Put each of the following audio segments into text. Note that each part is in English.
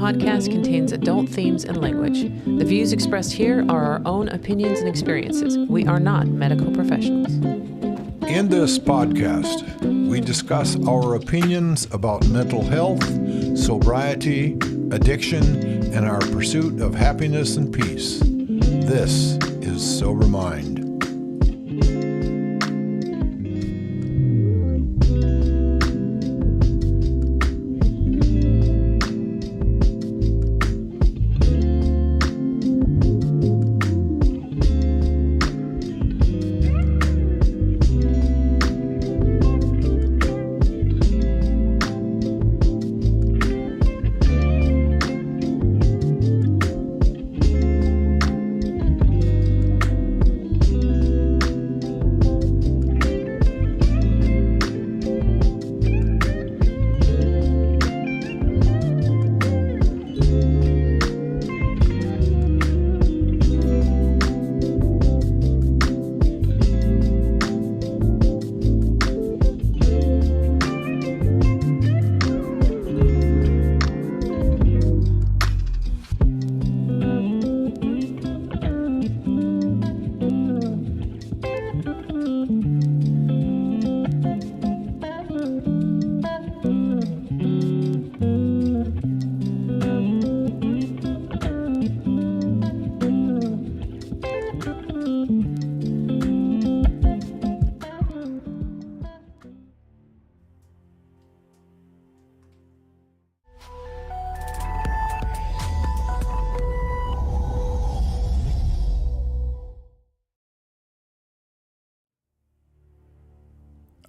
podcast contains adult themes and language. The views expressed here are our own opinions and experiences. We are not medical professionals. In this podcast, we discuss our opinions about mental health, sobriety, addiction, and our pursuit of happiness and peace. This is Sober Mind.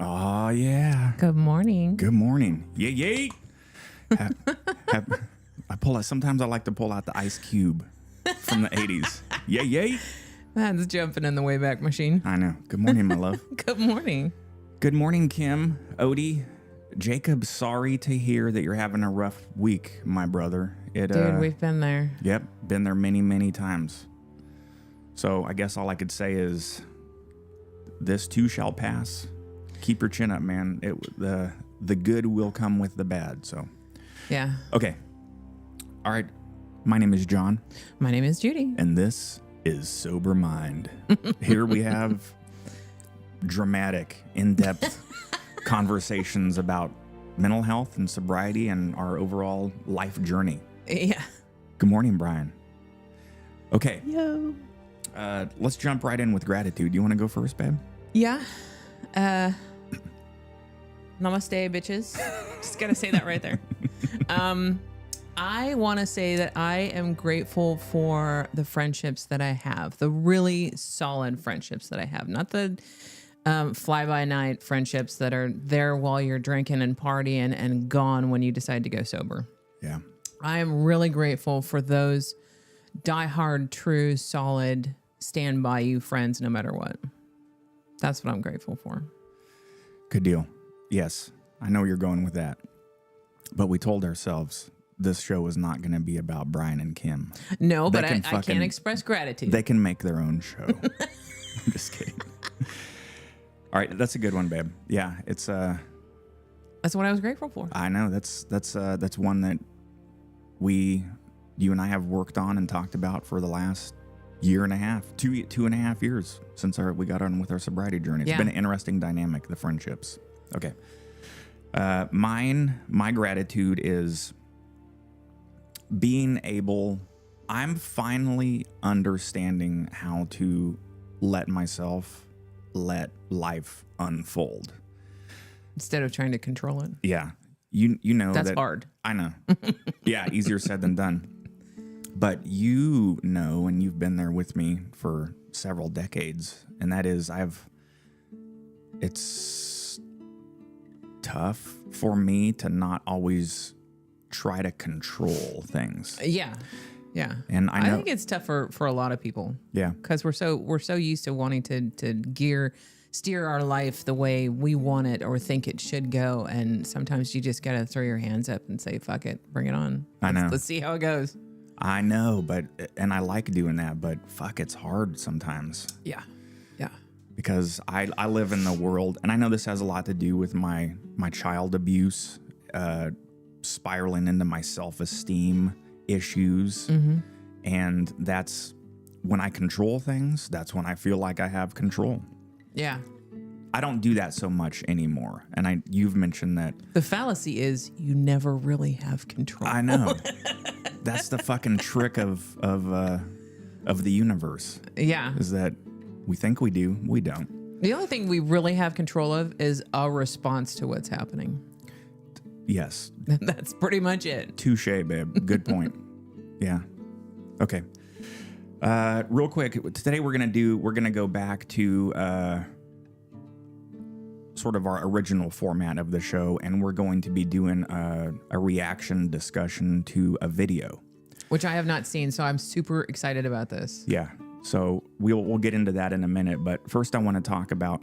Oh, yeah. Good morning. Good morning. Yay, yay. Sometimes I like to pull out the Ice Cube from the 80s. Yay, yay. That's jumping in the Wayback Machine. I know. Good morning, my love. Good morning. Good morning, Kim, Odie, Jacob. Sorry to hear that you're having a rough week, my brother. Dude, we've been there. Yep, been there many, many times. So I guess all I could say is this too shall pass. Keep your chin up, man. The good will come with the bad. So, Yeah. okay. All right. My name is John. My name is Judy. And this is Sober Mind. Here we have dramatic, in-depth conversations about mental health and sobriety and our overall life journey. Yeah. Good morning, Brian. Okay. Yo. Let's jump right in with gratitude. You want to go first, babe? Yeah. Namaste, bitches. Just gotta say that right there. I want to say that I am grateful for the friendships that I have, the really solid friendships that I have, not the fly-by-night friendships that are there while you're drinking and partying and gone when you decide to go sober. Yeah. I am really grateful for those diehard, true, solid, stand by you friends no matter what. That's what I'm grateful for. Good deal. Yes, I know you're going with that. But we told ourselves this show is not going to be about Brian and Kim. No, but I can't express gratitude. They can make their own show. I'm just kidding. All right, that's a good one, babe. Yeah, it's that's what I was grateful for. I know that's one that you and I have worked on and talked about for the last year and a half, two and a half years since we got on with our sobriety journey. It's been an interesting dynamic, the friendships. Okay. My gratitude is I'm finally understanding how to let life unfold. Instead of trying to control it. Yeah. You know that's hard. I know. Yeah, easier said than done. But you know, and you've been there with me for several decades, and that is it's tough for me to not always try to control things. Yeah. Yeah. And I think it's tough for a lot of people. Yeah. Because we're so used to wanting to steer our life the way we want it or think it should go. And sometimes you just got to throw your hands up and say, fuck it, bring it on. Let's see how it goes. I know, and I like doing that, but fuck, it's hard sometimes. Yeah. Yeah. Because I live in the world, and I know this has a lot to do with my child abuse, spiraling into my self-esteem issues. And that's when I control things. That's when I feel like I have control. Yeah. I don't do that so much anymore. And you've mentioned that. The fallacy is you never really have control. I know. That's the fucking trick of the universe. Yeah. Is that we think we do, we don't. The only thing we really have control of is our response to what's happening. Yes. That's pretty much it. Touche, babe. Good point. Yeah. Okay. Real quick, today we're gonna go back to sort of our original format of the show, and we're going to be doing a reaction discussion to a video, Which I have not seen, so I'm super excited about this. Yeah. So we'll get into that in a minute, but first I want to talk about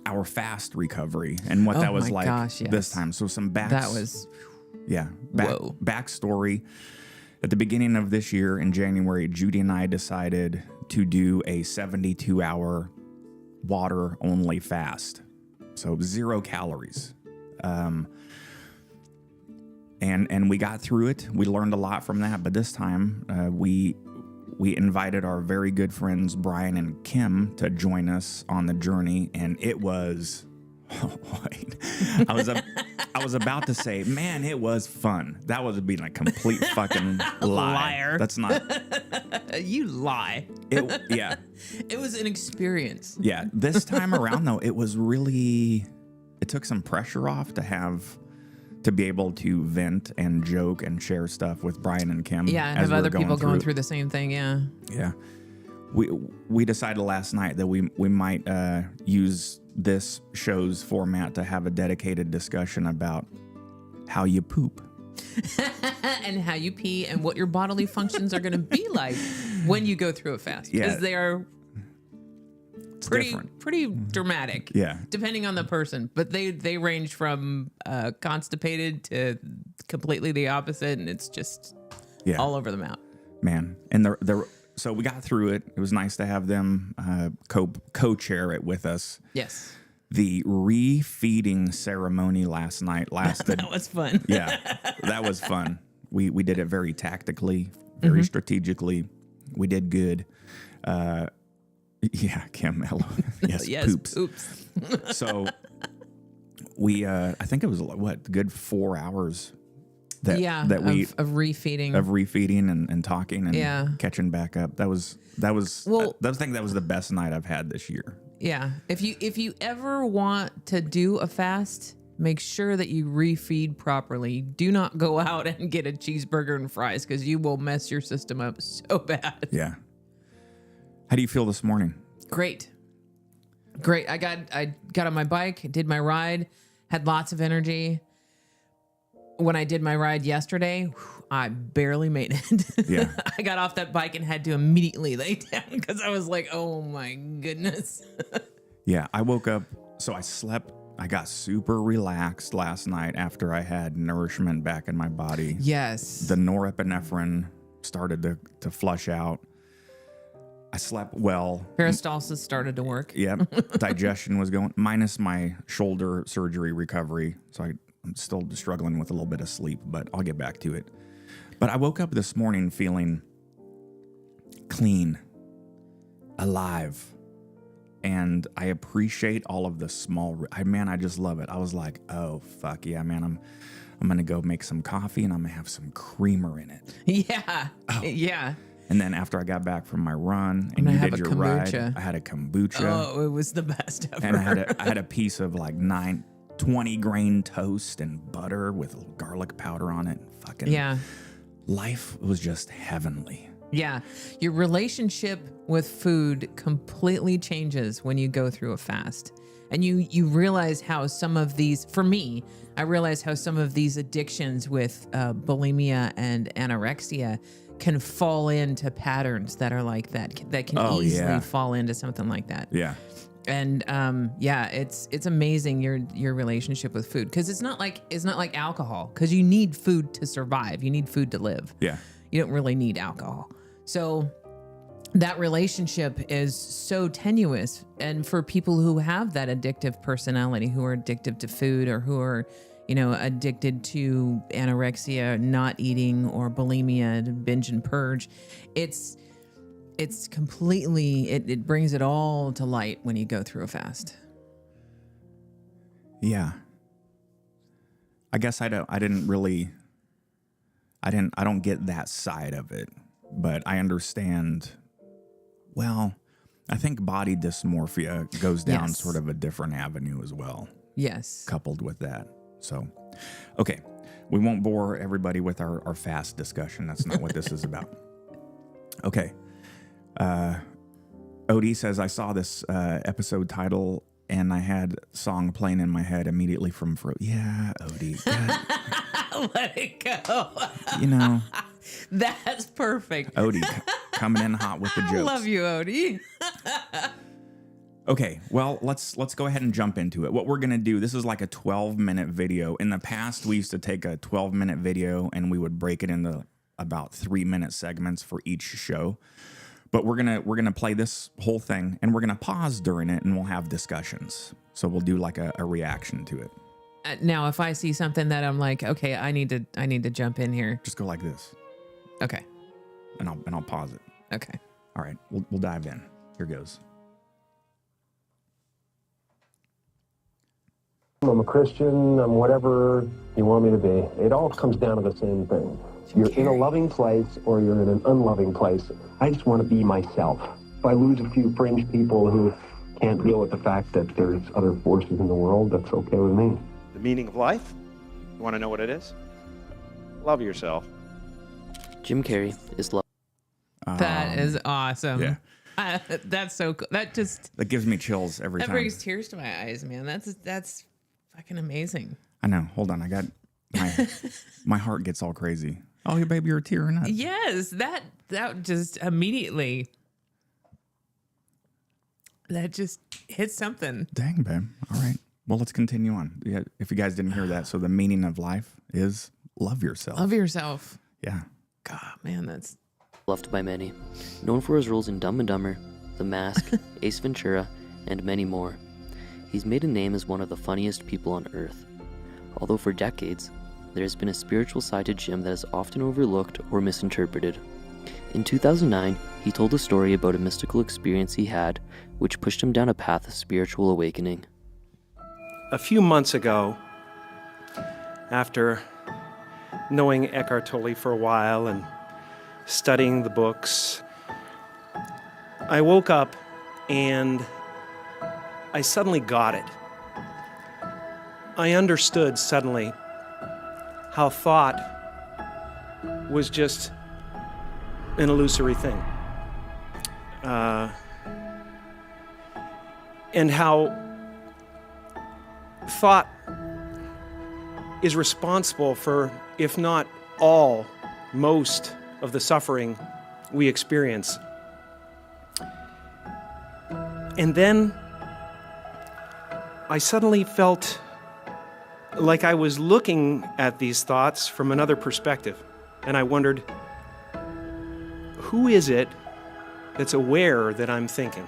our fast recovery and what that was like this time. So some backstory. At the beginning of this year in January, Judy and I decided to do a 72-hour water only fast. So 0 calories. And we got through it. We learned a lot from that. But this time we invited our very good friends, Brian and Kim, to join us on the journey. And it was, I was about to say, man, it was fun. That was being a complete fucking Liar. That's not. You lie. Yeah. It was an experience. Yeah. This time around, though, it was really, it took some pressure off to be able to vent and joke and share stuff with Brian and Kim. Yeah, and have other people going through the same thing. Yeah. Yeah. We decided last night that we might use this show's format to have a dedicated discussion about how you poop. And how you pee and what your bodily functions are going to be like when you go through a fast. Because they are pretty dramatic. Yeah. Depending on the person. But they range from constipated to completely the opposite. And it's just all over the map. Man. And so we got through it. It was nice to have them co-chair it with us. Yes. The refeeding ceremony last night lasted. That was fun. Yeah, that was fun. We did it very tactically, very strategically. We did good. Yeah, Kim, hello. Yes, poops. So we, I think it was good 4 hours of refeeding and talking and catching back up. I think that was the best night I've had this year. Yeah. If you ever want to do a fast, make sure that you refeed properly. Do not go out and get a cheeseburger and fries because you will mess your system up so bad. Yeah. How do you feel this morning? Great. I got on my bike, did my ride, had lots of energy. When I did my ride yesterday, I barely made it. Yeah. I got off that bike and had to immediately lay down because I was like, oh my goodness. Yeah, I woke up, so I slept. I got super relaxed last night after I had nourishment back in my body. Yes. The norepinephrine started to flush out. I slept well. Peristalsis started to work. Yep. Digestion was going, minus my shoulder surgery recovery. So I'm still struggling with a little bit of sleep, but I'll get back to it. But I woke up this morning feeling clean, alive, and I appreciate all of the small. I just love it. I was like, oh fuck yeah, man! I'm gonna go make some coffee and I'm gonna have some creamer in it. Yeah, yeah. And then after I got back from my run and you did your ride, I had a kombucha. Oh, it was the best ever. And I had a piece of like 20 grain toast and butter with a little garlic powder on it. Fucking life was just heavenly. Yeah. Your relationship with food completely changes when you go through a fast. And you realize how some of these, for me, I realize how some of these addictions with bulimia and anorexia can fall into patterns that are like that can easily fall into something like that. Yeah. And it's amazing your relationship with food, because it's not like alcohol, because you need food to survive. You need food to live. Yeah. You don't really need alcohol. So that relationship is so tenuous. And for people who have that addictive personality, who are addicted to food, or who are, addicted to anorexia, not eating, or bulimia, to binge and purge. It's completely, it brings it all to light when you go through a fast. Yeah. I guess I don't get that side of it, but I understand. Well, I think body dysmorphia goes down Yes. sort of a different avenue as well, Yes. coupled with that. So, okay. We won't bore everybody with our fast discussion. That's not what this is about. Okay. Odie says, I saw this episode title and I had a song playing in my head immediately from Yeah, Odie. God, Let it go. That's perfect. Odie coming in hot with the jokes. I love you, Odie. Okay, well, let's go ahead and jump into it. What we're going to do, this is like a 12-minute video. In the past, we used to take a 12-minute video and we would break it into about 3-minute segments for each show. But we're going to play this whole thing and we're going to pause during it and we'll have discussions. So we'll do like a reaction to it. Now, if I see something that I'm like, okay, I need to jump in here. Just go like this. Okay. And I'll pause it. Okay. All right, we'll dive in. Here goes. I'm a Christian, I'm whatever you want me to be. It all comes down to the same thing. You're in a loving place or you're in an unloving place. I just want to be myself. If I lose a few fringe people who can't deal with the fact that there's other forces in the world, that's okay with me. The meaning of life? You want to know what it is? Love yourself. Jim Carrey is love. That is awesome. Yeah. That's so cool. That gives me chills every that time. brings tears to my eyes, man. That's fucking amazing. I know. Hold on. I got my heart gets all crazy. Oh, your baby, you're tearing up. Yes, that just immediately, that just hit something. Dang, babe. All right. Well, let's continue on. Yeah, if you guys didn't hear that, so the meaning of life is love yourself. Love yourself. Yeah. God, man, that's Loved by many, known for his roles in Dumb and Dumber, The Mask, Ace Ventura, and many more. He's made a name as one of the funniest people on Earth. Although for decades, there has been a spiritual side to Jim that is often overlooked or misinterpreted. In 2009, he told a story about a mystical experience he had, which pushed him down a path of spiritual awakening. A few months ago, after knowing Eckhart Tolle for a while and studying the books, I woke up and I suddenly got it. I understood suddenly how thought was just an illusory thing. And how thought is responsible for, if not all, most of the suffering we experience. And then I suddenly felt like I was looking at these thoughts from another perspective. And I wondered, who is it that's aware that I'm thinking?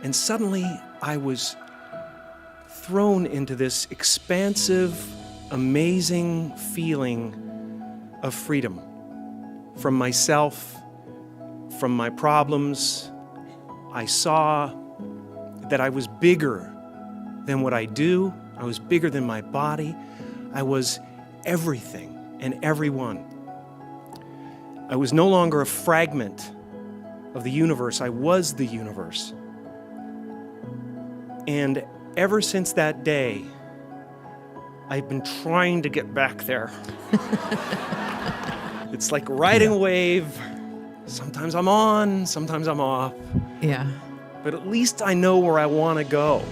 And suddenly I was thrown into this expansive, amazing feeling of freedom from myself, from my problems. I saw that I was bigger than what I do. I was bigger than my body. I was everything and everyone. I was no longer a fragment of the universe. I was the universe. And ever since that day, I've been trying to get back there. It's like riding a wave. Sometimes I'm on, sometimes I'm off. yeah. But at least I know where I want to go.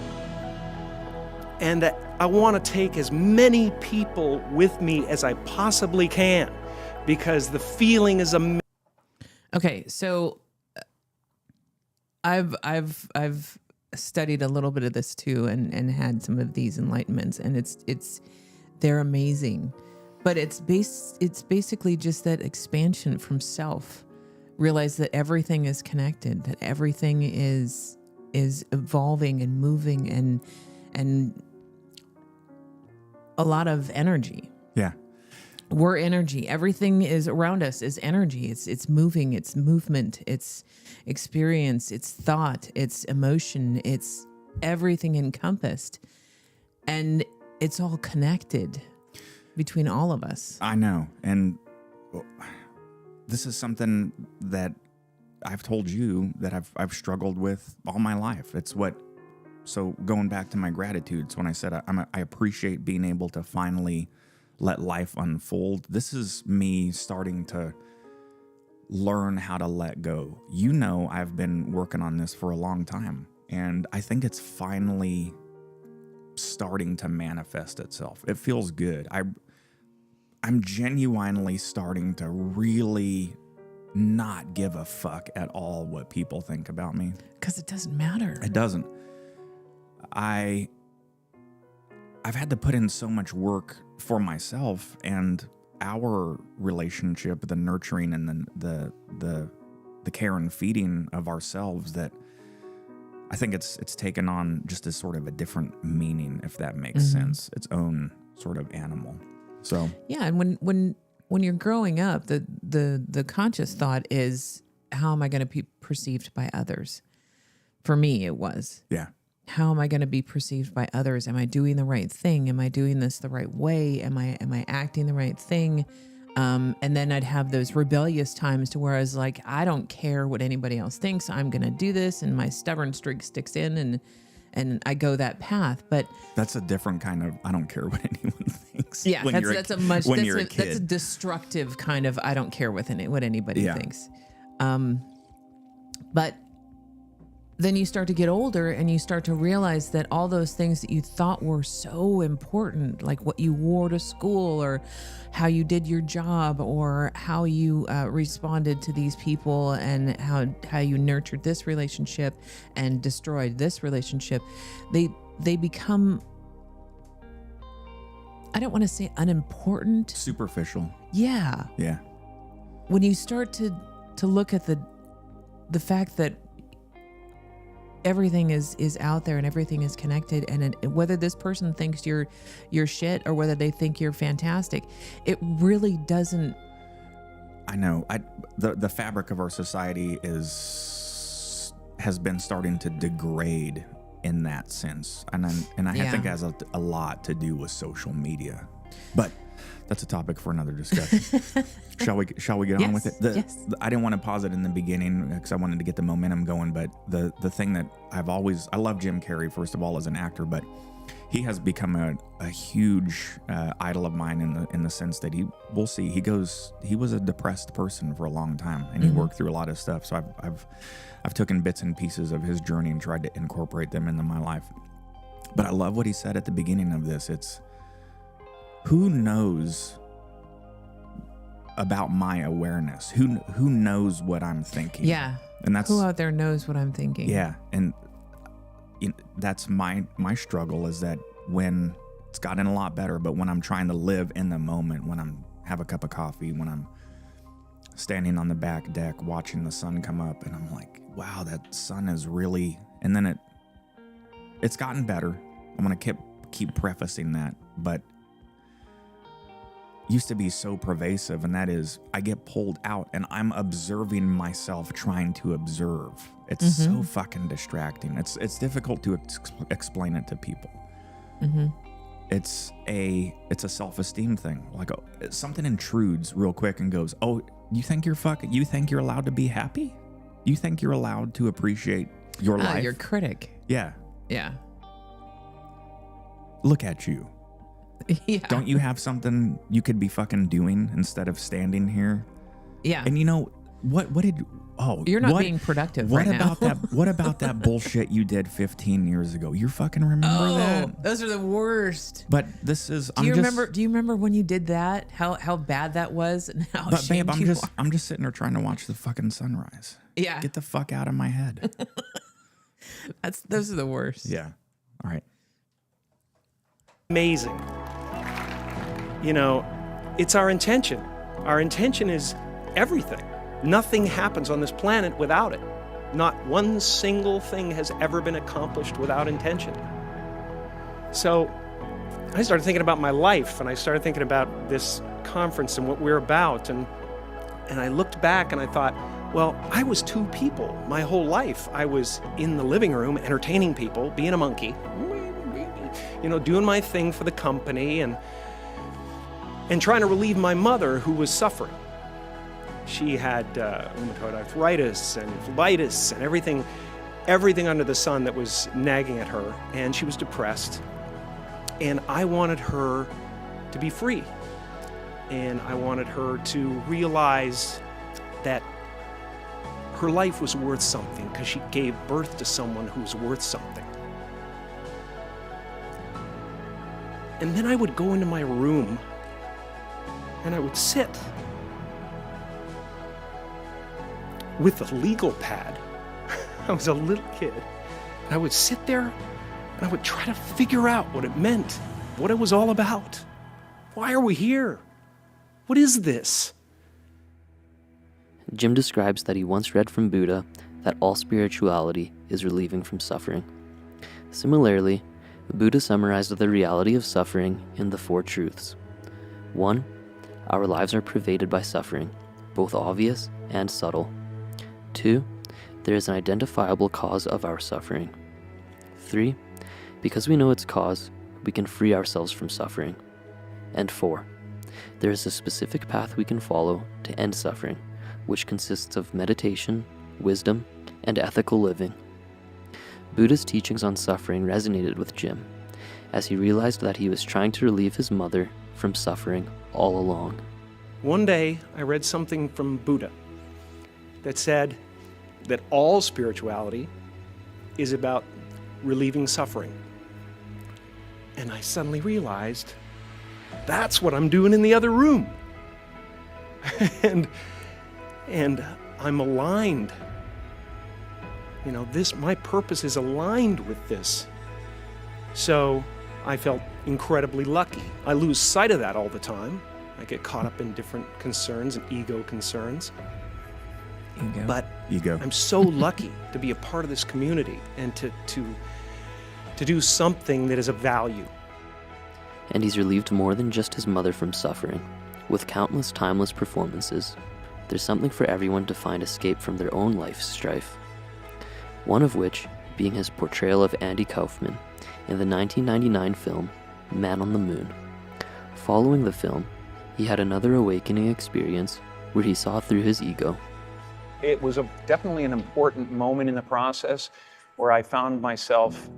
And that I want to take as many people with me as I possibly can, because the feeling is amazing. Okay, so I've studied a little bit of this too, and had some of these enlightenments, and they're amazing, but it's basically just that expansion from self. Realize that everything is connected, that everything is evolving and moving, and a lot of energy. Yeah. We're energy. Everything is around us is energy. It's moving, it's movement, it's experience, it's thought, it's emotion, it's everything encompassed. And it's all connected between all of us. I know. And this is something that I've told you that I've struggled with all my life. So going back to my gratitudes, when I said I appreciate being able to finally let life unfold, this is me starting to learn how to let go. You know, I've been working on this for a long time, and I think it's finally starting to manifest itself. It feels good. I'm genuinely starting to really not give a fuck at all what people think about me. Because it doesn't matter. It doesn't. I've had to put in so much work for myself and our relationship, the nurturing and the care and feeding of ourselves, that I think it's taken on just as sort of a different meaning, if that makes sense. Its own sort of animal. So yeah, and when you're growing up, the conscious thought is, how am I going to be perceived by others? For me, it was. yeah. How am I going to be perceived by others? Am I doing the right thing? Am I doing this the right way? Am I acting the right thing? And then I'd have those rebellious times to where I was like, I don't care what anybody else thinks. I'm going to do this, and my stubborn streak sticks in, and I go that path. But That's a different kind of I don't care what anyone thinks. yeah, that's a kid. destructive kind of I don't care what anybody Yeah. thinks. But then you start to get older and you start to realize that all those things that you thought were so important, like what you wore to school or how you did your job or how you responded to these people and how you nurtured this relationship and destroyed this relationship, they become, I don't want to say unimportant. Superficial. Yeah. Yeah. When you start to look at the fact that everything is out there and everything is connected, and whether this person thinks you're shit or whether they think you're fantastic, it really doesn't. I know. The fabric of our society has been starting to degrade in that sense, and I Yeah. think it has a lot to do with social media, but that's a topic for another discussion. Shall we get on with it? Yes. I didn't want to pause it in the beginning because I wanted to get the momentum going, but the thing that I love Jim Carrey, first of all, as an actor, but he has become a huge idol of mine in the sense that he was a depressed person for a long time, and he worked through a lot of stuff. So I've taken bits and pieces of his journey and tried to incorporate them into my life. But I love what he said at the beginning of this. It's, who knows about my awareness? Who knows what I'm thinking? Yeah. And that's Who out there knows what I'm thinking? yeah, and that's my struggle, is that when it's gotten a lot better, but when I'm trying to live in the moment, when I'm have a cup of coffee, when I'm standing on the back deck watching the sun come up, and I'm like, wow, that sun is really, and then it's gotten better. I'm gonna keep prefacing that, but used to be so pervasive, and that is, I get pulled out and I'm observing myself trying to observe. It's so fucking distracting. It's difficult to explain it to people. It's a self-esteem thing. Like something intrudes real quick and goes, oh, you think you're allowed to be happy? You think you're allowed to appreciate your life? Your critic. Yeah. Yeah. Look at you. Yeah. Don't you have something you could be fucking doing instead of standing here? Yeah. And you know what did You're not being productive what right about now. what about that bullshit you did 15 years ago? You fucking remember that? Those are the worst. But this is Do you remember when you did that? How bad that was and how But ashamed babe, you are? I'm just sitting there trying to watch the fucking sunrise. Yeah. Get the fuck out of my head. Those are the worst. Yeah. All right. Amazing. You know, it's our intention. Our intention is everything. Nothing happens on this planet without it. Not one single thing has ever been accomplished without intention. So I started thinking about my life, and I started thinking about this conference and what we're about. And I looked back and I thought, well, I was two people my whole life. I was in the living room entertaining people, being a monkey, doing my thing for the company and trying to relieve my mother, who was suffering. She had rheumatoid arthritis and phlebitis and everything under the sun that was nagging at her, and she was depressed. And I wanted her to be free. And I wanted her to realize that her life was worth something because she gave birth to someone who's worth something. And then I would go into my room and I would sit with a legal pad. I was a little kid. And I would sit there and I would try to figure out what it meant, what it was all about. Why are we here? What is this? Jim describes that he once read from Buddha that all spirituality is relieving from suffering. Similarly, Buddha summarized the reality of suffering in the Four Truths. 1. Our lives are pervaded by suffering, both obvious and subtle. 2. There is an identifiable cause of our suffering. 3. Because we know its cause, we can free ourselves from suffering. And 4. There is a specific path we can follow to end suffering, which consists of meditation, wisdom, and ethical living. Buddha's teachings on suffering resonated with Jim, as he realized that he was trying to relieve his mother from suffering all along. One day, I read something from Buddha that said that all spirituality is about relieving suffering. And I suddenly realized that's what I'm doing in the other room. and I'm aligned. My purpose is aligned with this. So I felt incredibly lucky. I lose sight of that all the time. I get caught up in different concerns and ego concerns. Ego. But Ego. I'm so lucky to be a part of this community and to do something that is of value. And he's relieved more than just his mother from suffering. With countless timeless performances, there's something for everyone to find escape from their own life's strife. One of which being his portrayal of Andy Kaufman in the 1999 film Man on the Moon. Following the film, he had another awakening experience where he saw through his ego. It was definitely an important moment in the process where I found myself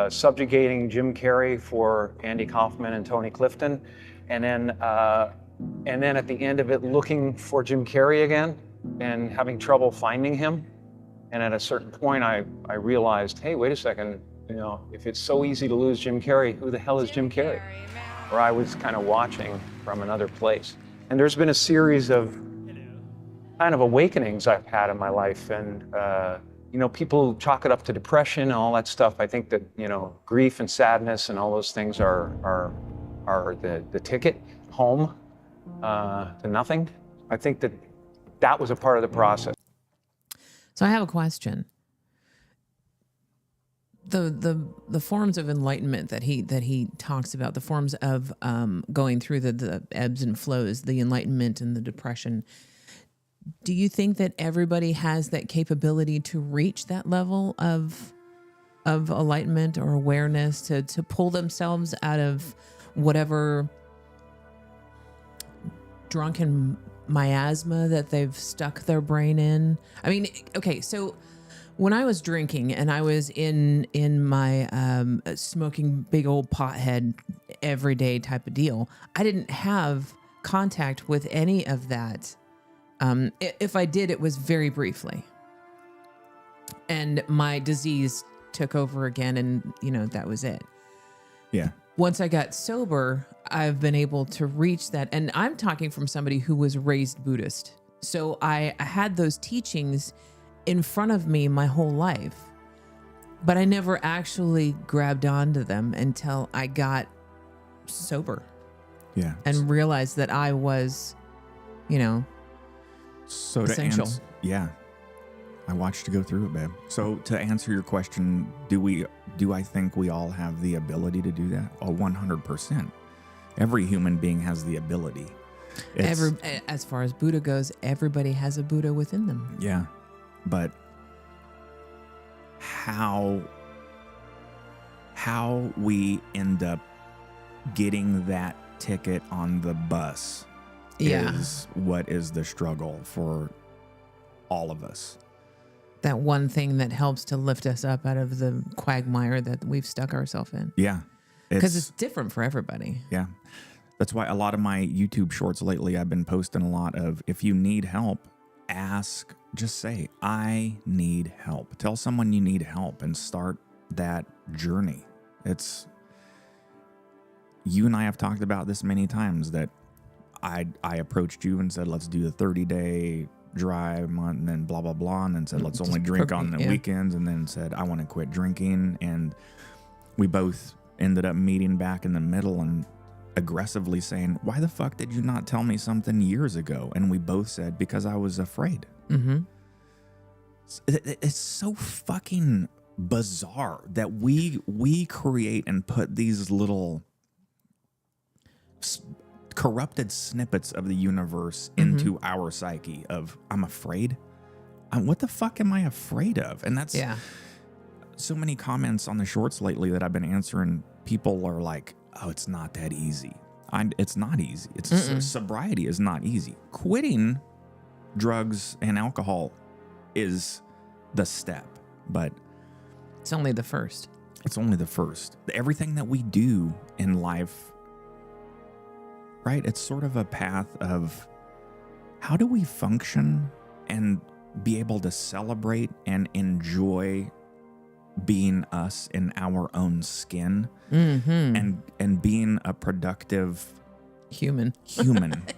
subjugating Jim Carrey for Andy Kaufman and Tony Clifton, and then at the end of it looking for Jim Carrey again and having trouble finding him. And at a certain point I realized, hey, wait a second, if it's so easy to lose Jim Carrey, who the hell is Jim Carrey? Or I was kind of watching from another place. And there's been a series of kind of awakenings I've had in my life, and people chalk it up to depression and all that stuff. I think that grief and sadness and all those things are the ticket home to nothing. I think that was a part of the process. So I have a question. The forms of enlightenment that he talks about, the forms of going through the ebbs and flows, the enlightenment and the depression. Do you think that everybody has that capability to reach that level of enlightenment or awareness to pull themselves out of whatever drunken miasma that they've stuck their brain in? I mean, okay, so when I was drinking and I was in my smoking big old pothead everyday type of deal, I didn't have contact with any of that. If I did, it was very briefly. And my disease took over again, and, that was it. Yeah. Once I got sober, I've been able to reach that. And I'm talking from somebody who was raised Buddhist. So I had those teachings in front of me my whole life, but I never actually grabbed onto them until I got sober. Yeah. And realized that I was, So essential. yeah. I watched you go through it, babe. So to answer your question, do I think we all have the ability to do that? Oh, 100%. Every human being has the ability. As far as Buddha goes, everybody has a Buddha within them. Yeah. But how we end up getting that ticket on the bus is what is the struggle for all of us. That one thing that helps to lift us up out of the quagmire that we've stuck ourselves in. Yeah. Because it's different for everybody. Yeah. That's why a lot of my YouTube shorts lately, I've been posting a lot of, if you need help, just say, I need help. Tell someone you need help and start that journey. You and I have talked about this many times that I approached you and said, let's do a 30-day drive month, and then blah, blah, blah. And then said, let's only drink on the weekends. And then said, I want to quit drinking. And we both ended up meeting back in the middle and aggressively saying, why the fuck did you not tell me something years ago? And we both said, because I was afraid. Mm-hmm. It's so fucking bizarre that we create and put these little corrupted snippets of the universe into our psyche of, I'm afraid. What the fuck am I afraid of? And that's so many comments on the shorts lately that I've been answering. People are like, oh, it's not that easy. It's not easy. Sobriety is not easy. Quitting drugs and alcohol is the step, but it's only the first. It's only the first. Everything that we do in life, right? It's sort of a path of how do we function and be able to celebrate and enjoy being us in our own skin and being a productive human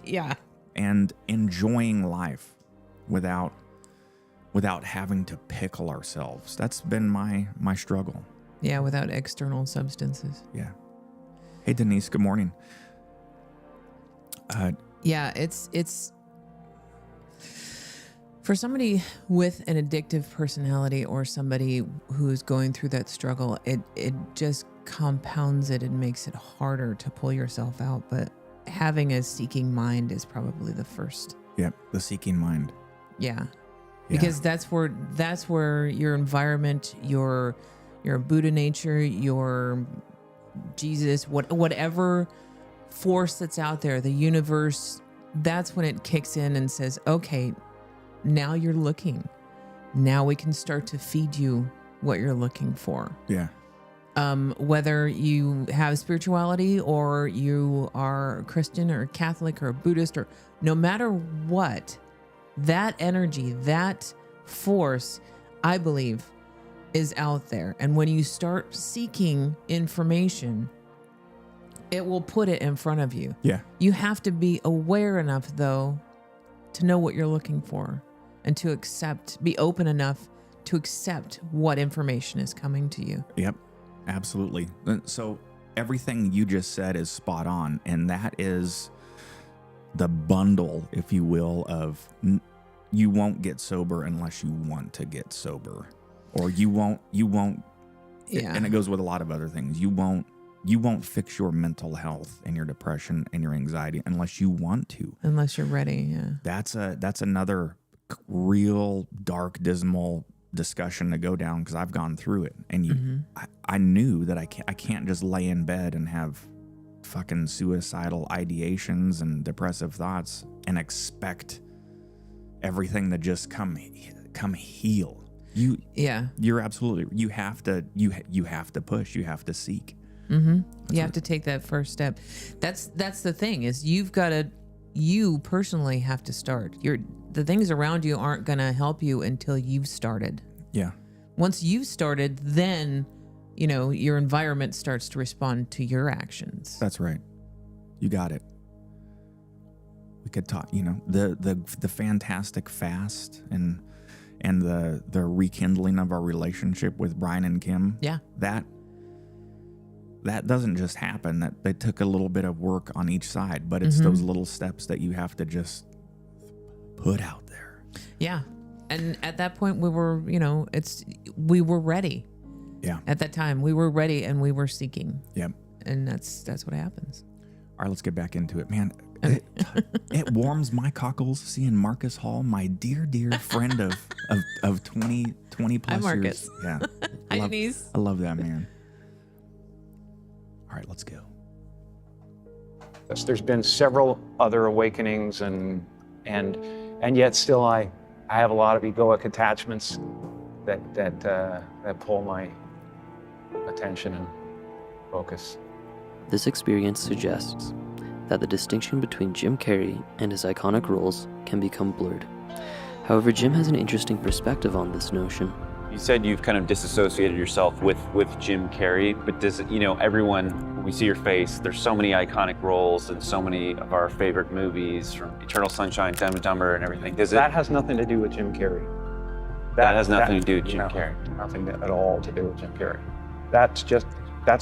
Yeah. and enjoying life without having to pickle ourselves. That's been my struggle. Yeah, without external substances. Yeah. Hey Denise, good morning. Yeah, it's for somebody with an addictive personality or somebody who's going through that struggle, it just compounds it and makes it harder to pull yourself out. But having a seeking mind is probably the first. Yep, the seeking mind. Yeah. Because that's where your environment, your Buddha nature, your Jesus, whatever force that's out there, the universe, that's when it kicks in and says, okay, now you're looking. Now we can start to feed you what you're looking for. Yeah. Whether you have spirituality or you are Christian or Catholic or Buddhist, or no matter what, that energy, that force, I believe, is out there. And when you start seeking information, it will put it in front of you. Yeah. You have to be aware enough, though, to know what you're looking for and to be open enough to accept what information is coming to you. Yep, absolutely. So everything you just said is spot on. And that is the bundle, if you will, of you won't get sober unless you want to get sober, or you won't, and it goes with a lot of other things. You won't fix your mental health and your depression and your anxiety unless you want to. Unless you're ready, yeah. That's another real dark, dismal discussion to go down, because I've gone through it, and I knew that I can't just lay in bed and have fucking suicidal ideations and depressive thoughts and expect everything to just come heal. You're absolutely, you have to push, you have to seek. You have to take that first step. That's the thing, is you personally have to start. The things around you aren't going to help you until you've started. Yeah. Once you've started, then, your environment starts to respond to your actions. That's right. You got it. We could talk, the fantastic fast and the rekindling of our relationship with Brian and Kim. Yeah. That doesn't just happen. That they took a little bit of work on each side, but it's those little steps that you have to just put out there. Yeah. And at that point, we were, we were ready. Yeah. At that time, we were ready and we were seeking. Yep. And that's what happens. All right, let's get back into it, man. It warms my cockles seeing Marcus Hall, my dear friend of 20 plus Hi, Marcus. years. Yeah. Hi, Denise. I love that, man. All right, let's go. Yes, there's been several other awakenings, and yet still I have a lot of egoic attachments that pull my attention and focus. This experience suggests that the distinction between Jim Carrey and his iconic roles can become blurred. However, Jim has an interesting perspective on this notion. You said you've kind of disassociated yourself with Jim Carrey, but does it, everyone, when we see your face, there's so many iconic roles and so many of our favorite movies, from Eternal Sunshine, Dumb and Dumber, and everything. That has nothing to do with Jim Carrey. That has nothing to do with Jim no, Carrey. Nothing at all to do with Jim Carrey. That's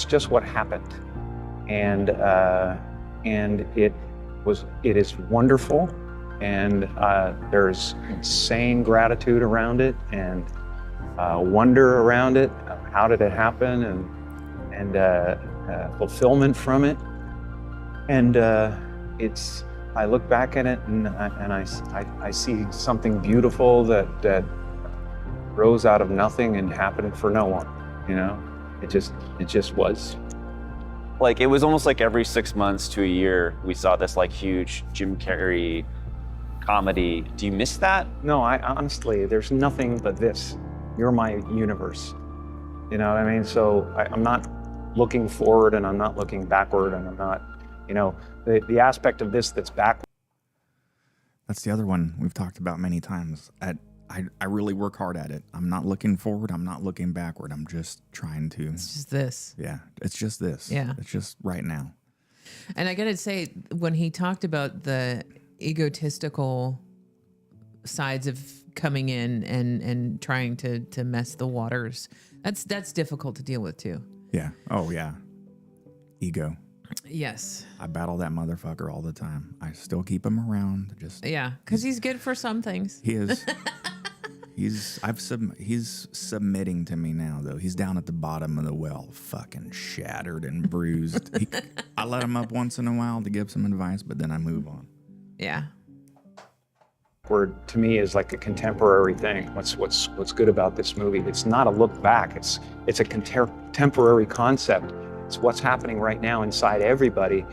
just what happened, and it is wonderful, and there's insane gratitude around it, and wonder around it. How did it happen? And fulfillment from it. And I look back at it and I see something beautiful that rose out of nothing and happened for no one. It just was. Like, it was almost like every 6 months to a year, we saw this like huge Jim Carrey comedy. Do you miss that? No, I honestly, there's nothing but this. You're my universe. You know what I mean? So I'm not looking forward and I'm not looking backward, and I'm not, the aspect of this that's backward. That's the other one we've talked about many times. I really work hard at it. I'm not looking forward. I'm not looking backward. I'm just trying to. It's just this. Yeah, it's just this. Yeah. It's just right now. And I got to say, when he talked about the egotistical sides of coming in and trying to mess the waters, that's difficult to deal with too. Yeah. Oh, yeah. Ego. Yes. I battle that motherfucker all the time. I still keep him around. Yeah, because he's good for some things. He is. He's submitting to me now, though. He's down at the bottom of the well, fucking shattered and bruised. I let him up once in a while to give some advice, but then I move on. Yeah. Word to me is like a contemporary thing. What's good about this movie? It's not a look back. It's a contemporary concept. It's what's happening right now inside everybody.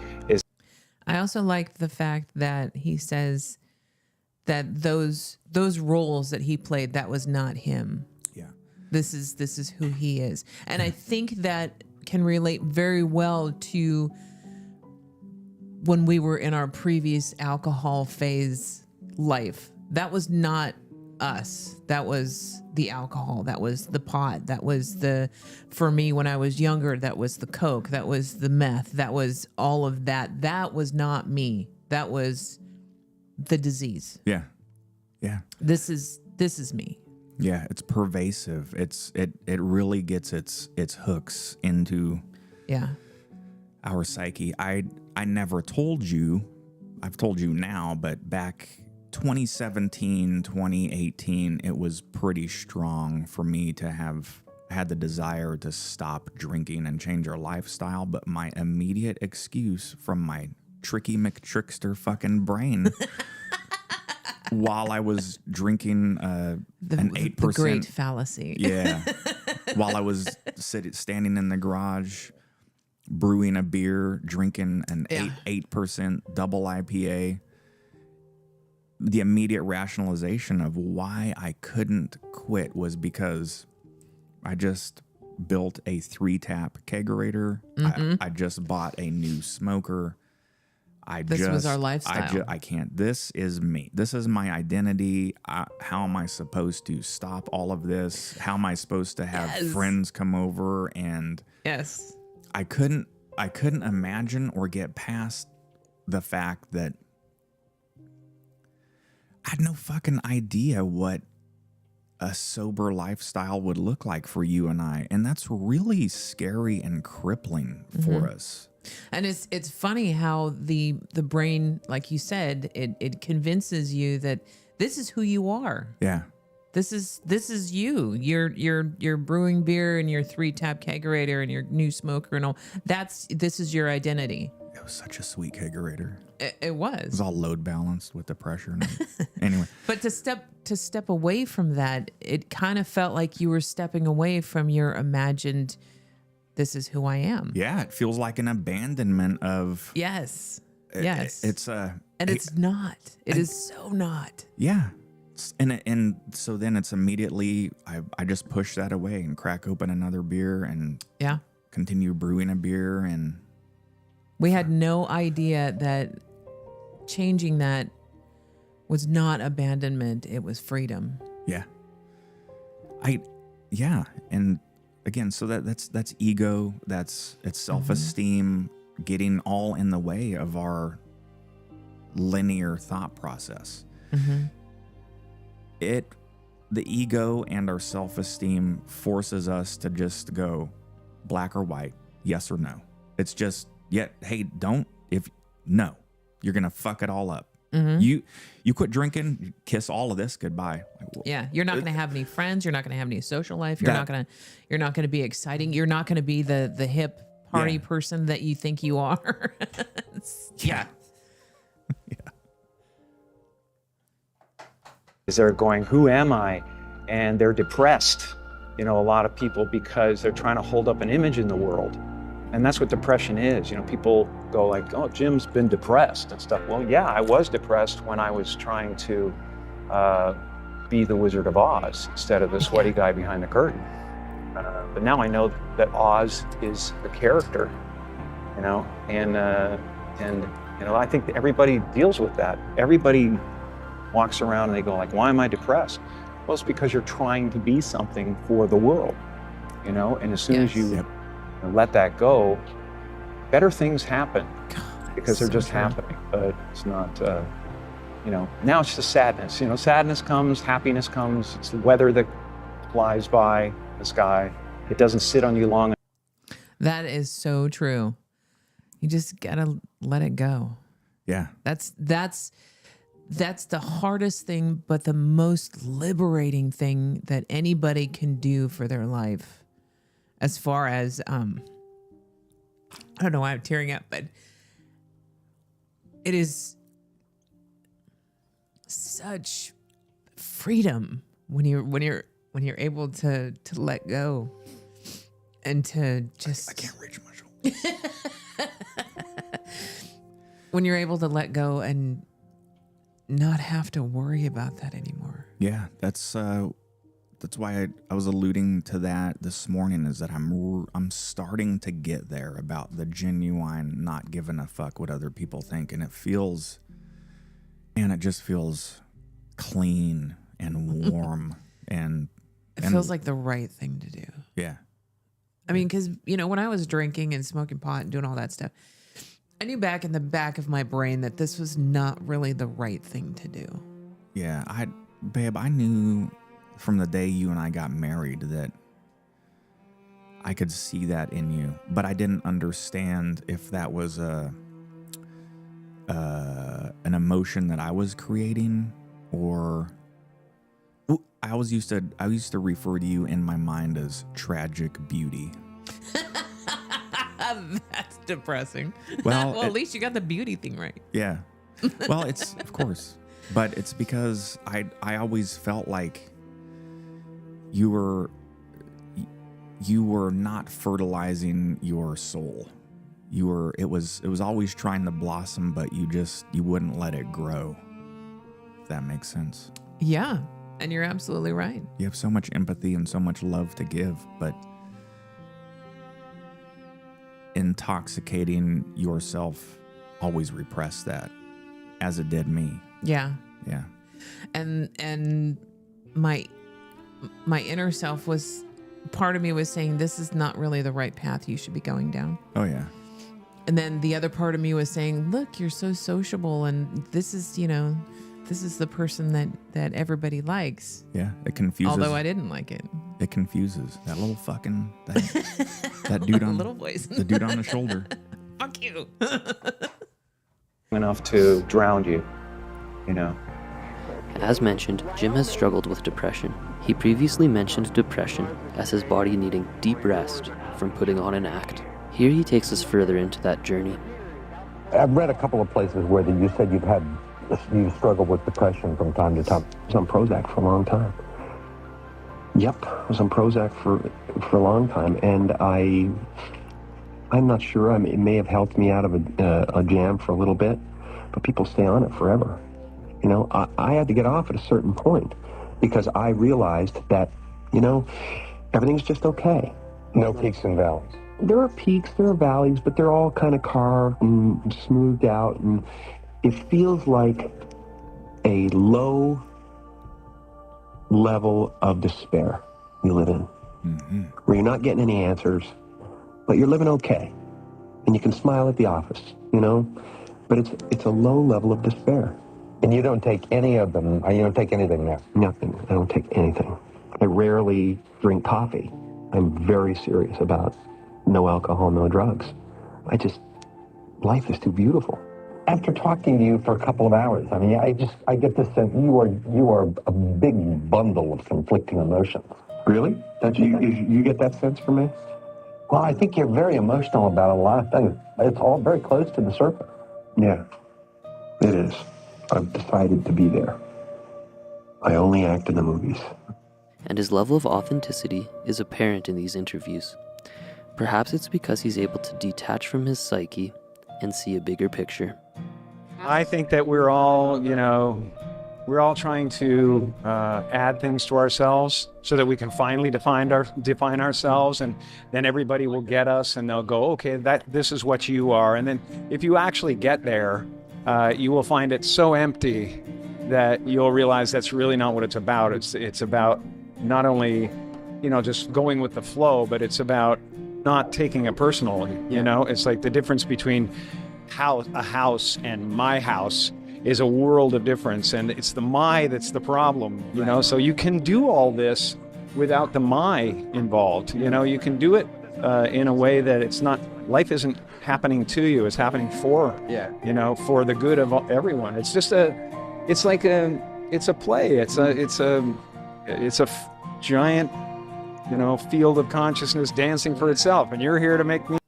I also like the fact that he says that those roles that he played, that was not him. Yeah. This is who he is. And I think that can relate very well to when we were in our previous alcohol phase life. That was not us. That was the alcohol. That was the pot. That was for me when I was younger, that was the coke. That was the meth. That was all of that. That was not me. That was the disease. Yeah. Yeah. This is me. Yeah, it's pervasive. It really gets its hooks into our psyche. I never told you. I've told you now, but back 2017, 2018, it was pretty strong for me to have had the desire to stop drinking and change our lifestyle. But my immediate excuse from my tricky McTrickster fucking brain while I was drinking an 8%. The great fallacy. Yeah. While I was standing in the garage, brewing a beer, drinking an 8% double IPA. The immediate rationalization of why I couldn't quit was because I just built a 3-tap kegerator. Mm-hmm. I just bought a new smoker. This was our lifestyle. I can't. This is me. This is my identity. How am I supposed to stop all of this? How am I supposed to have friends come over? And yes, I couldn't imagine or get past the fact that I had no fucking idea what a sober lifestyle would look like for you and I. And that's really scary and crippling for us. And it's funny how the brain, like you said, it convinces you that this is who you are. Yeah. This is you. You're brewing beer and your 3-tap kegerator and your new smoker and all. This is your identity. It was such a sweet kegerator. It was. It was all load balanced with the pressure. Anyway. But to step away from that, it kind of felt like you were stepping away from your imagined, this is who I am. Yeah, it feels like an abandonment of. Yes. It's and it's not. It is so not. Yeah. And so then it's immediately I just push that away and crack open another beer and continue brewing a beer. And we had no idea that changing that was not abandonment, it was freedom. Yeah. And again, so that's ego, it's self-esteem getting all in the way of our linear thought process. Mm-hmm. The ego and our self-esteem forces us to just go black or white, yes or no. It's just, hey, no, you're going to fuck it all up. Mm-hmm. You quit drinking, kiss all of this goodbye. Yeah, you're not going to have any friends. You're not going to have any social life. You're not going to be exciting. You're not going to be the hip party person that you think you are. Yeah. Is they're going, who am I? And they're depressed, a lot of people, because they're trying to hold up an image in the world. And that's what depression is. People go like, oh, Jim's been depressed and stuff. Well, yeah, I was depressed when I was trying to be the Wizard of Oz instead of the sweaty guy behind the curtain. But now I know that Oz is the character, and I think that everybody deals with that. Everybody walks around and they go like, why am I depressed? Well, it's because you're trying to be something for the world, and as soon as you let that go, better things happen because they're just happening. But it's not, now it's just sadness. Sadness comes, happiness comes. It's the weather that flies by the sky. It doesn't sit on you long. That is so true. You just gotta let it go. Yeah. That's the hardest thing, but the most liberating thing that anybody can do for their life. As far as, I don't know why I'm tearing up, but it is such freedom when you're able to let go and to just. I can't reach my shoulder. When you're able to let go and not have to worry about that anymore. Yeah, that's why I was alluding to that this morning, is that I'm starting to get there about the genuine not giving a fuck what other people think, and it just feels clean and warm and it feels like the right thing to do. Yeah. I mean, because when I was drinking and smoking pot and doing all that stuff, I knew back in the back of my brain that this was not really the right thing to do. Yeah, I knew from the day you and I got married that I could see that in you, but I didn't understand if that was an emotion that I was creating, or I used to refer to you in my mind as tragic beauty. That's depressing. Well, at least you got the beauty thing right. Yeah. Well, it's of course, but it's because I always felt like you were not fertilizing your soul. It was always trying to blossom, but you wouldn't let it grow. If that makes sense. Yeah. And you're absolutely right. You have so much empathy and so much love to give, but intoxicating yourself always repressed that, as it did me. Yeah. Yeah. And my inner self part of me was saying, this is not really the right path you should be going down. Oh yeah. And then the other part of me was saying, look, you're so sociable, and this is the person that everybody likes. Yeah, it confuses. Although I didn't like it. It confuses. That little fucking that dude on little voice. The dude on the shoulder. Fuck you. Enough to drown you, As mentioned, Jim has struggled with depression. He previously mentioned depression as his body needing deep rest from putting on an act. Here he takes us further into that journey. I've read a couple of places where you said you've struggled with depression from time to time. I was on Prozac for a long time. Yep, I was on Prozac for a long time, and I'm not sure. It may have helped me out of a jam for a little bit, but people stay on it forever. You know, I had to get off at a certain point because I realized that, you know, everything's just okay. No peaks and valleys. There are peaks, there are valleys, but they're all kind of carved and smoothed out, and it feels like a low level of despair you live in, where you're not getting any answers, but you're living okay, and you can smile at the office, you know, but it's a low level of despair. And you don't take any of them, you don't take anything now? Nothing. I don't take anything. I rarely drink coffee. I'm very serious about no alcohol, no drugs. Life is too beautiful. After talking to you for a couple of hours, I mean, I get this sense you are a big bundle of conflicting emotions. Really? You get that sense from me? Well, I think you're very emotional about a lot of things. It's all very close to the surface. Yeah, it is. I've decided to be there. I only act in the movies. And his level of authenticity is apparent in these interviews. Perhaps it's because he's able to detach from his psyche and see a bigger picture. I think that we're all trying to add things to ourselves so that we can finally define ourselves, and then everybody will get us and they'll go, okay, this is what you are. And then if you actually get there, you will find it so empty that you'll realize that's really not what it's about. It's about not only, just going with the flow, but it's about not taking it personally. It's like the difference between a house and my house is a world of difference, and it's the my that's the problem. So you can do all this without the my involved. You can do it in a way that it's not. Life isn't happening to you; it's happening for for the good of everyone. It's just it's a play. It's a giant field of consciousness dancing for itself, and you're here to make me.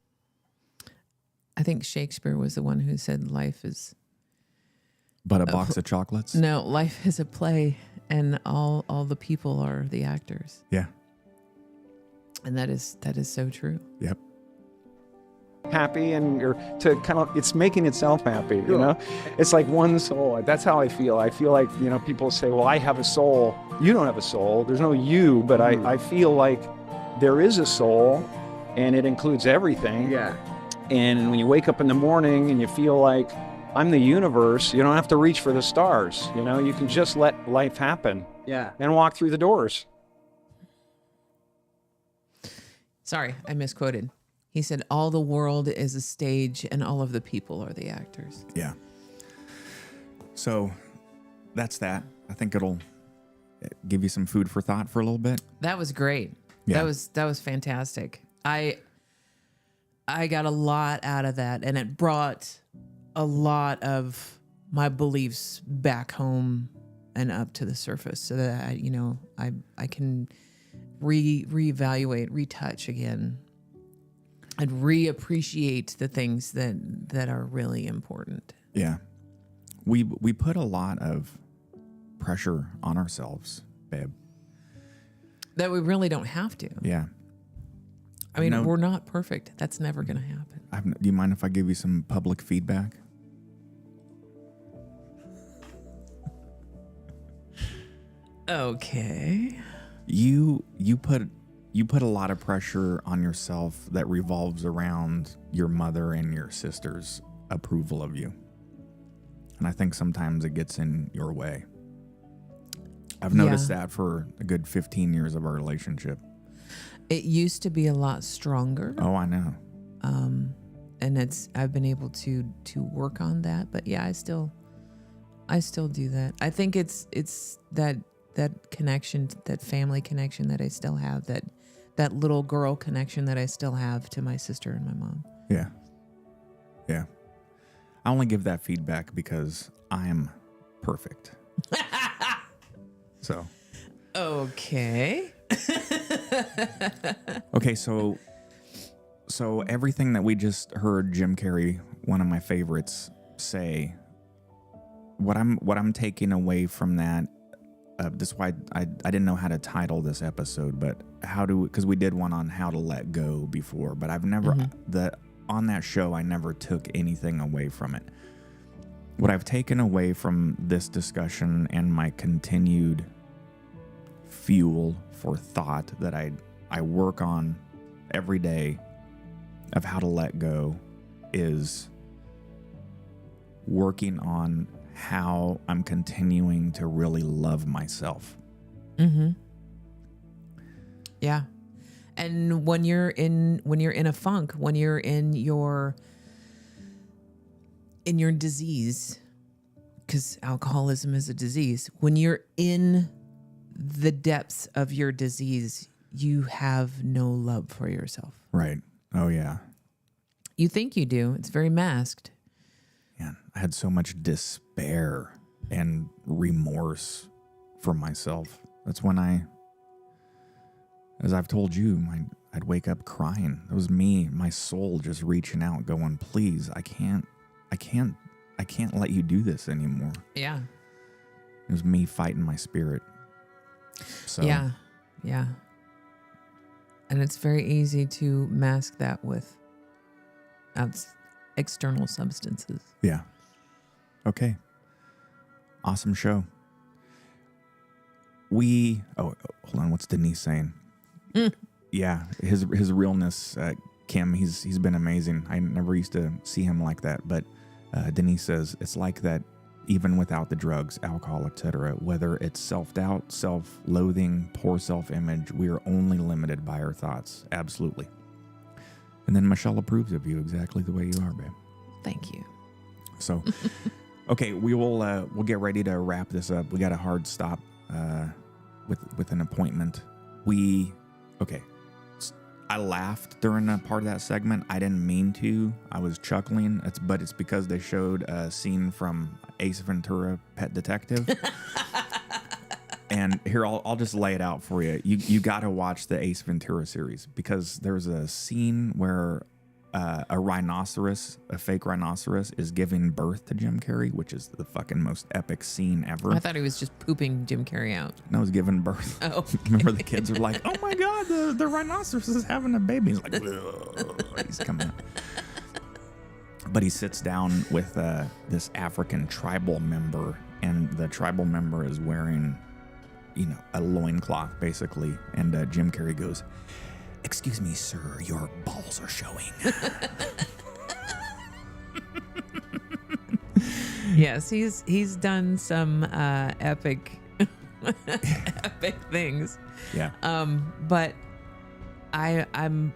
I think Shakespeare was the one who said life is but a box of chocolates. No, life is a play, and all the people are the actors. Yeah, and that is so true. Yep. Happy, and it's making itself happy. It's like one soul. That's how I feel. I feel like people say, well, I have a soul. You don't have a soul. There's no you, but I feel like there is a soul, and it includes everything. Yeah. And when you wake up in the morning and you feel like I'm the universe, you don't have to reach for the stars. You can just let life happen. Yeah. And walk through the doors. Sorry, I misquoted. He said, all the world is a stage and all of the people are the actors. Yeah. So that's that. I think it'll give you some food for thought for a little bit. That was great. Yeah. That was fantastic. I got a lot out of that, and it brought a lot of my beliefs back home and up to the surface so that I can reevaluate, retouch again, and reappreciate the things that are really important. Yeah. We put a lot of pressure on ourselves, babe. That we really don't have to. Yeah. I mean, we're not perfect. That's never going to happen. Do you mind if I give you some public feedback? Okay. You put a lot of pressure on yourself that revolves around your mother and your sister's approval of you. And I think sometimes it gets in your way. I've noticed that for a good 15 years of our relationship. It used to be a lot stronger. Oh, I know. And I've been able to work on that, but yeah, I still do that. I think it's that connection, that family connection that I still have, that little girl connection that I still have to my sister and my mom. Yeah. Yeah. I only give that feedback because I am perfect. So. Okay. Okay, so everything that we just heard Jim Carrey, one of my favorites, say, what I'm taking away from that, this is why I didn't know how to title this episode, but because we did one on how to let go before, but I've never on that show I never took anything away from it. What I've taken away from this discussion and my continued fuel for thought that I work on every day of how to let go is working on how I'm continuing to really love myself. Mm-hmm. Yeah. And when you're in a funk, when you're in your disease, because alcoholism is a disease, when you're in the depths of your disease, you have no love for yourself. Right. Oh, yeah. You think you do. It's very masked. Yeah. I had so much despair and remorse for myself. That's when as I've told you, I'd wake up crying. It was me, my soul just reaching out, going, please, I can't let you do this anymore. Yeah. It was me fighting my spirit. So Yeah. And it's very easy to mask that with external substances. Yeah. Okay. Awesome show. Hold on. What's Denise saying? Yeah. His realness, Kim, he's been amazing. I never used to see him like that, but Denise says it's like that even without the drugs, alcohol, etc. Whether it's self-doubt, self-loathing, poor self-image, we are only limited by our thoughts. Absolutely. And then Michelle approves of you exactly the way you are, babe. Thank you. So, okay, we'll get ready to wrap this up. We got a hard stop with an appointment. I laughed during a part of that segment. I didn't mean to. I was chuckling. But it's because they showed a scene from Ace Ventura: Pet Detective. And here, I'll just lay it out for you. You got to watch the Ace Ventura series, because there's a scene where a fake rhinoceros is giving birth to Jim Carrey, which is the fucking most epic scene ever. I thought he was just pooping Jim Carrey out. No, he's giving birth. Oh, okay. Remember the kids are like, oh my God, the rhinoceros is having a baby. He's like, he's coming out. But he sits down with this African tribal member, and the tribal member is wearing, a loincloth, basically. And Jim Carrey goes, excuse me, sir, your balls are showing. Yes, he's done some epic things. Yeah. But I'm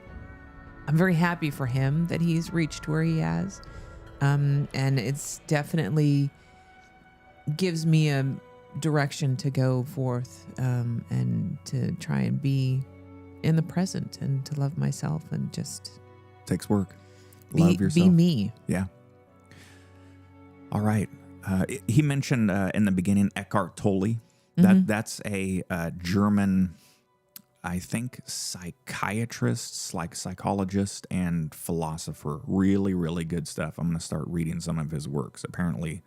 very happy for him that he's reached where he has. And it's definitely gives me a direction to go forth and to try and be in the present and to love myself and just takes work. Love yourself. Be me. Yeah. All right. He mentioned in the beginning Eckhart Tolle. That's a German, I think, psychiatrist, like psychologist and philosopher. Really, really good stuff. I'm going to start reading some of his works. Apparently,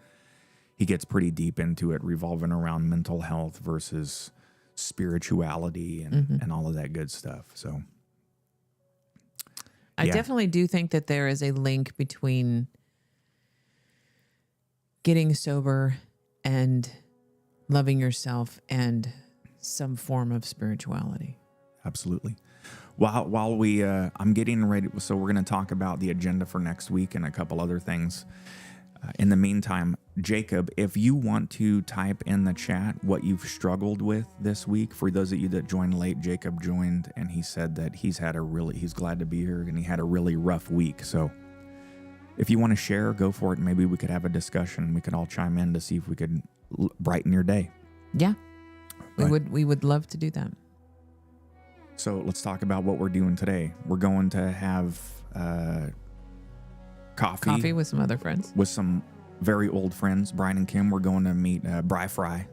he gets pretty deep into it, revolving around mental health versus spirituality and all of that good stuff. So I definitely do think that there is a link between getting sober and loving yourself and some form of spirituality. Absolutely. While we I'm getting ready, so we're going to talk about the agenda for next week and a couple other things. In the meantime, Jacob, if you want to type in the chat what you've struggled with this week, for those of you that joined late, Jacob joined and he said that he's glad to be here and he had a really rough week. So if you want to share, go for it. Maybe we could have a discussion. We could all chime in to see if we could brighten your day. Yeah, Right. we would love to do that. So let's talk about what we're doing today. We're going to have coffee with some other friends. With some very old friends, Brian and Kim. We're going to meet Bri Fry.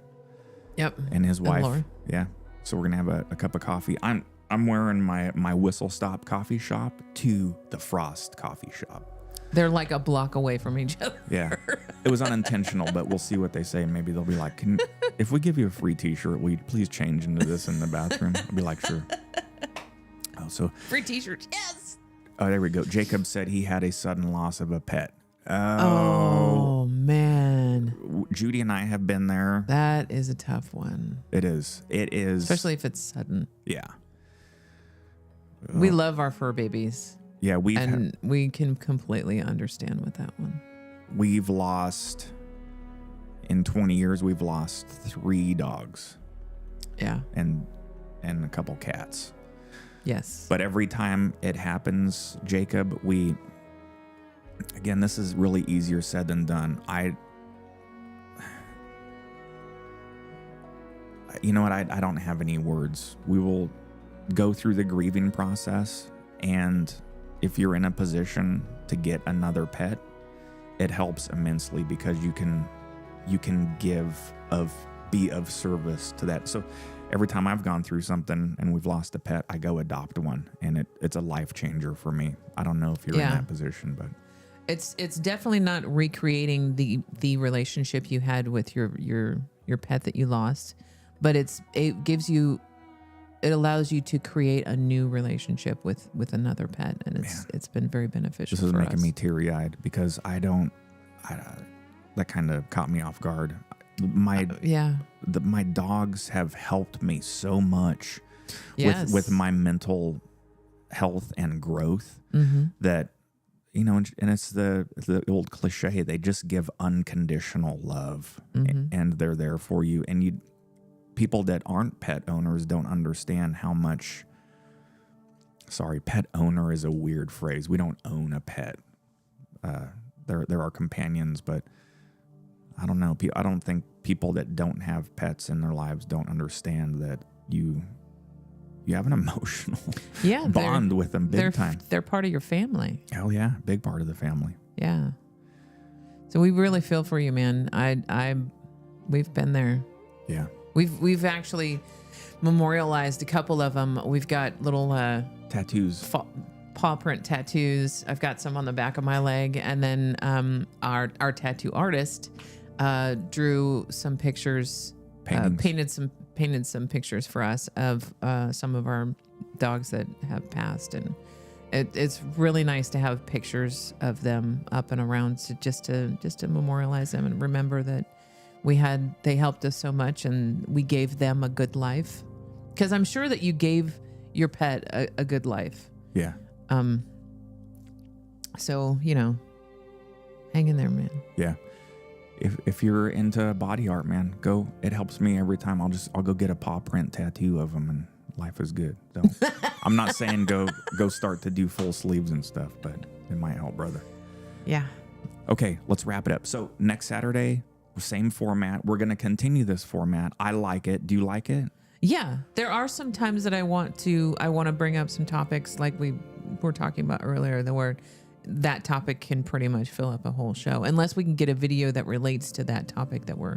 Yep. And his wife. Laura. Yeah. So we're gonna have a cup of coffee. I'm wearing my Whistle Stop coffee shop to the Frost coffee shop. They're like a block away from each other. Yeah. It was unintentional, but we'll see what they say. Maybe they'll be like, if we give you a free t-shirt, will you please change into this in the bathroom? I'll be like, sure. Oh, so Free t-shirts. Yes. oh, there we go. Jacob said he had a sudden loss of a pet. Oh man. Judy and I have been there. That is a tough one. It is. Especially if it's sudden. Yeah. We love our fur babies. Yeah, and we can completely understand with that one. We've lost, in 20 years, we've lost 3 dogs. Yeah. And a couple cats. Yes. But every time it happens, Jacob, again, this is really easier said than done. You know what? I don't have any words. We will go through the grieving process, and if you're in a position to get another pet, it helps immensely because you can be of service to that. So every time I've gone through something and we've lost a pet, I go adopt one, and it's a life changer for me. I don't know if you're in that position, but it's definitely not recreating the relationship you had with your pet that you lost, but it allows you to create a new relationship with another pet, and it's been very beneficial. This is for making us. me teary-eyed because that kind of caught me off guard. My dogs have helped me so much with my mental health and growth that, and it's the old cliche, they just give unconditional love and they're there for you. And people that aren't pet owners don't understand how much. Sorry, pet owner is a weird phrase. We don't own a pet. There are companions, but I don't know. I don't think people that don't have pets in their lives don't understand that you have an emotional bond with them big time. They're part of your family. Oh yeah, big part of the family. Yeah. So we really feel for you, man. We've been there. Yeah. We've actually memorialized a couple of them. We've got little tattoos, paw print tattoos. I've got some on the back of my leg, and then our tattoo artist drew some pictures, painted some pictures for us of some of our dogs that have passed, and it's really nice to have pictures of them up and around just to memorialize them and remember that they helped us so much and we gave them a good life, because I'm sure that you gave your pet a good life. Yeah. So, hang in there, man. Yeah. If you're into body art, man, go. It helps me every time. I'll go get a paw print tattoo of them, and life is good. So I'm not saying go start to do full sleeves and stuff, but it might help, brother. Yeah. Okay, let's wrap it up. So next Saturday, same format. We're going to continue this format. I like it. Do you like it? Yeah. There are some times that I want to bring up some topics like we were talking about earlier, that topic can pretty much fill up a whole show, unless we can get a video that relates to that topic that we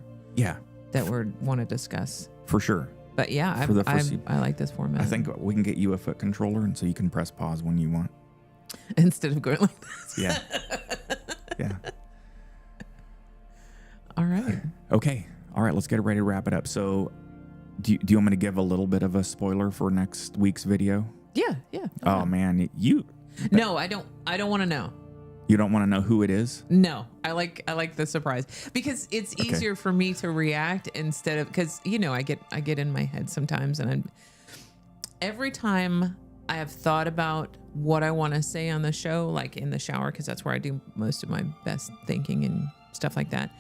want to discuss. For sure. But yeah, I like this format. I think we can get you a foot controller, and so you can press pause when you want. Instead of going like this. Yeah. Yeah. All right. Okay. All right. Let's get ready to wrap it up. So do you want me to give a little bit of a spoiler for next week's video? Yeah. Oh man, No, I don't want to know. You don't want to know who it is? No, I like the surprise, because it's easier for me to react instead of, because I get in my head sometimes, and every time I have thought about what I want to say on the show, like in the shower, because that's where I do most of my best thinking and stuff like that.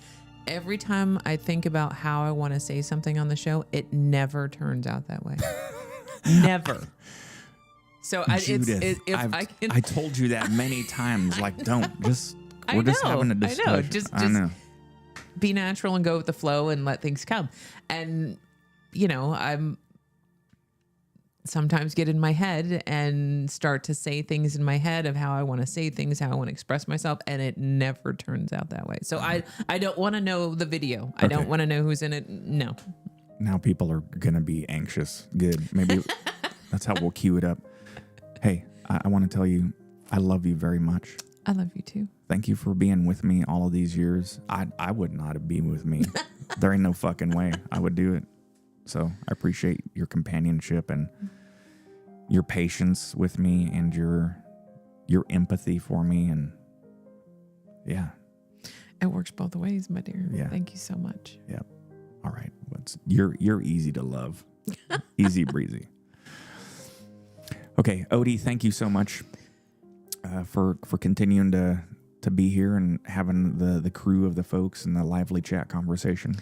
Every time I think about how I want to say something on the show, it never turns out that way. Never. So I told you that many times. Like, we're just having a discussion. I know. Just be natural and go with the flow and let things come. And I'm sometimes get in my head and start to say things in my head of how I want to say things, how I want to express myself, and it never turns out that way. So I don't want to know the video. I don't want to know who's in it. No. Now people are going to be anxious. Good. Maybe that's how we'll cue it up. Hey, I want to tell you, I love you very much. I love you too. Thank you for being with me all of these years. I would not have been with me. There ain't no fucking way I would do it. So I appreciate your companionship and your patience with me and your empathy for me. And yeah. It works both ways, my dear. Yeah. Thank you so much. Yep. All right. You're easy to love. Easy breezy. Okay, Odie, thank you so much for continuing to be here and having the crew of the folks and the lively chat conversation.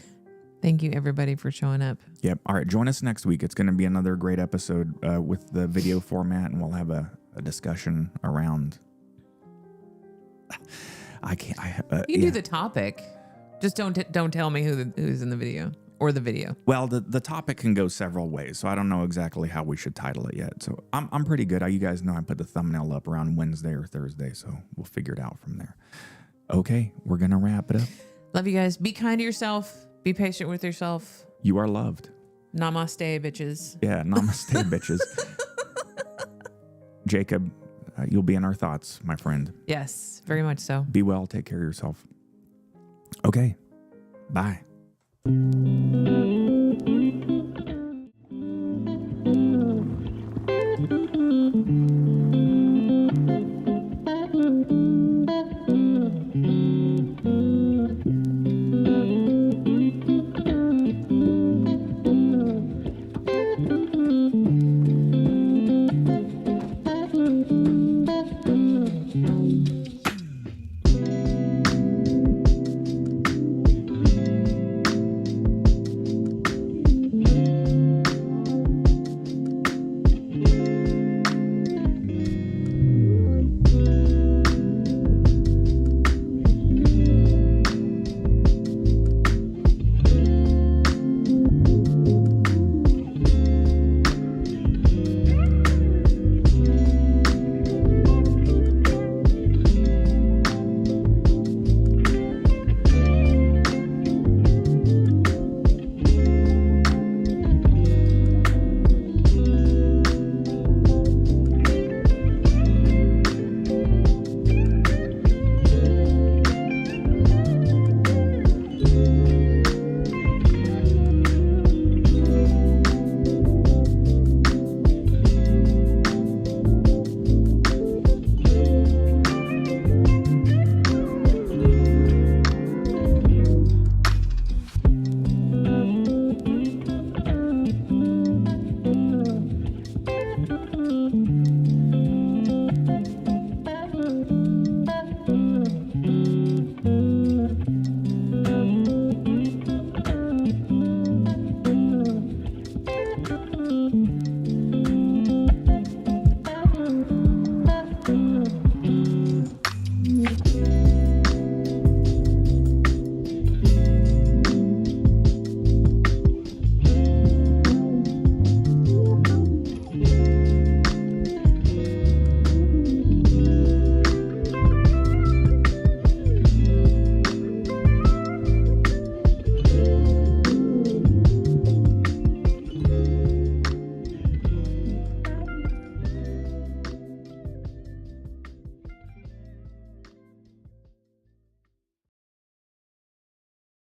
Thank you, everybody, for showing up. Yep. All right, join us next week. It's going to be another great episode with the video format, and we'll have a discussion around. I can't. You can do the topic. Just don't tell me who's in the video or the video. Well, the topic can go several ways, so I don't know exactly how we should title it yet. So I'm pretty good. You guys know I put the thumbnail up around Wednesday or Thursday, so we'll figure it out from there. Okay, we're gonna wrap it up. Love you guys. Be kind to yourself. Be patient with yourself. You are loved. Namaste, bitches. Yeah, namaste, bitches. Jacob, you'll be in our thoughts, my friend. Yes, very much so. Be well. Take care of yourself. Okay. Bye.